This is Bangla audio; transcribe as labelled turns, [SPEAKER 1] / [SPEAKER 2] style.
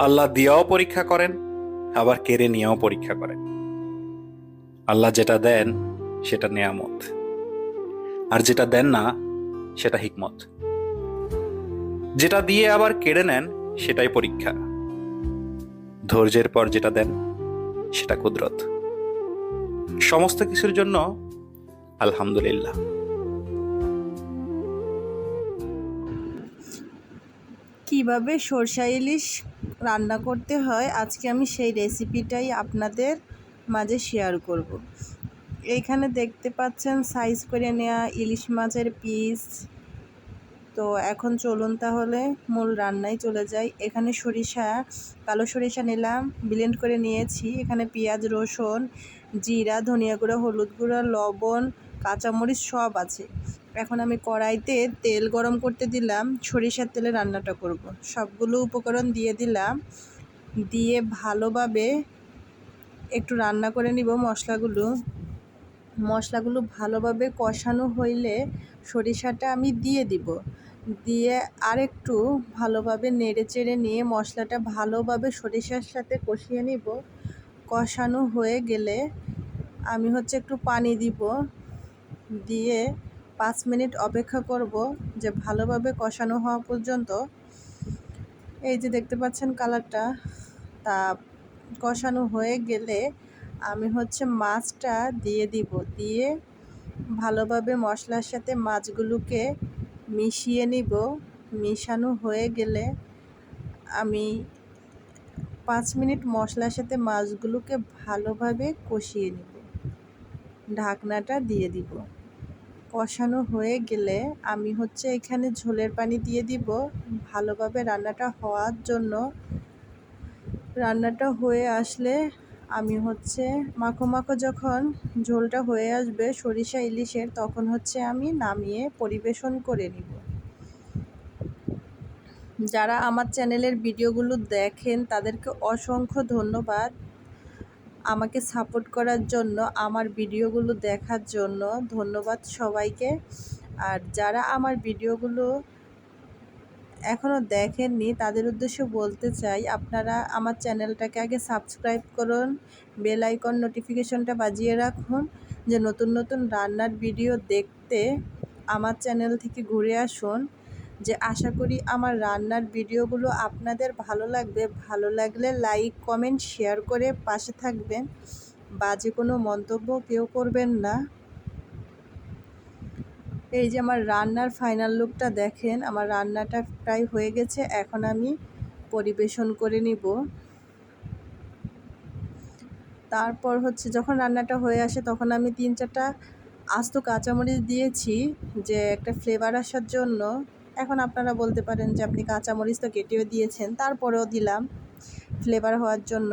[SPEAKER 1] আল্লাহ দিয়াও পরীক্ষা করেন, আবার কেড়ে নিয়েও পরীক্ষা করেন। আল্লাহ যেটা দেন সেটা নেয়ামত, আর যেটা দেন না সেটা হিকমত। যেটা দিয়ে আবার কেড়ে নেন সেটাই পরীক্ষা। ধৈর্যের পর যেটা দেন সেটা কুদরত। সমস্ত কিছুর জন্য আলহামদুলিল্লাহ।
[SPEAKER 2] কিভাবে সরষা ইলিশ রান্না করতে হয় আজকে আমি সেই রেসিপিটাই আপনাদের মাঝে শেয়ার করব। এইখানে দেখতে পাচ্ছেন সাইজ করে নেওয়া ইলিশ মাছের পিস। তো এখন চলুন তাহলে মূল রান্নায় চলে যাই। এখানে কালো সরিষা নিলাম, ব্লেন্ড করে নিয়েছি। এখানে পেঁয়াজ, রসুন, জিরা, ধনিয়া গুঁড়ো, হলুদ গুঁড়ো, লবণ, কাঁচামরিচ সব আছে। এখন আমি কড়াইতে তেল গরম করতে দিলাম, সরিষার তেলে রান্নাটা করব। সবগুলো উপকরণ দিয়ে দিলাম, দিয়ে ভালোভাবে একটু রান্না করে নিব। মশলাগুলো ভালোভাবে কষানো হইলে সরিষাটা আমি দিয়ে দিব। দিয়ে আরেকটু ভালোভাবে নেড়ে চেড়ে নিয়ে মশলাটা ভালোভাবে সরিষার সাথে কষিয়ে নিব। কষানো হয়ে গেলে আমি একটু পানি দিব, দিয়ে 5 মিনিট অপেক্ষা করব যে ভালোভাবে কষানো হওয়া পর্যন্ত। এই যে দেখতে পাচ্ছেন কালারটা। তা কষানো হয়ে গেলে আমি মাছটা দিয়ে দিব। দিয়ে ভালোভাবে মশলার সাথে মাছগুলোকে মিশিয়ে নিব। মিশানো হয়ে গেলে আমি 5 মিনিট মশলার সাথে মাছগুলোকে ভালোভাবে কষিয়ে নিব। ঢাকনাটা দিয়ে দিব। কষানো হয়ে গেলে আমি এখানে ঝোলের পানি দিয়ে দিব ভালোভাবে রান্নাটা হওয়ার জন্য। রান্নাটা হয়ে আসলে আমি মাখো মাখো যখন ঝোলটা হয়ে আসবে সরিষা ইলিশের, তখন আমি নামিয়ে পরিবেশন করে নিব। যারা আমার চ্যানেলের ভিডিওগুলো দেখেন তাদেরকে অসংখ্য ধন্যবাদ আমাকে সাপোর্ট করার জন্য, আমার ভিডিওগুলো দেখার জন্য ধন্যবাদ সবাইকে। আর যারা আমার ভিডিওগুলো এখনও দেখেননি তাদের উদ্দেশ্যে বলতে চাই, আপনারা আমার চ্যানেলটাকে আগে সাবস্ক্রাইব করুন, বেল আইকন নোটিফিকেশনটা বাজিয়ে রাখুন, যে নতুন নতুন রান্নার ভিডিও দেখতে আমার চ্যানেল থেকে ঘুরে আসুন। যে আশা করি আমার রান্নার ভিডিওগুলো আপনাদের ভালো লাগবে। ভালো লাগলে লাইক, কমেন্ট, শেয়ার করে পাশে থাকবেন। বাজে কোনো মন্তব্য কেউ করবেন না। এই যে আমার রান্নার ফাইনাল লুকটা দেখেন, আমার রান্নাটা প্রায় হয়ে গেছে। এখন আমি পরিবেশন করে নিব। তারপর যখন রান্নাটা হয়ে আসে তখন আমি 3-4টা আস্ত কাঁচামরিচ দিয়েছি, যে একটা ফ্লেভার আসার জন্য। এখন আপনারা বলতে পারেন যে আপনি কাঁচামরিচ তো কেটেও দিয়েছেন, তারপরেও দিলাম ফ্লেভার হওয়ার জন্য।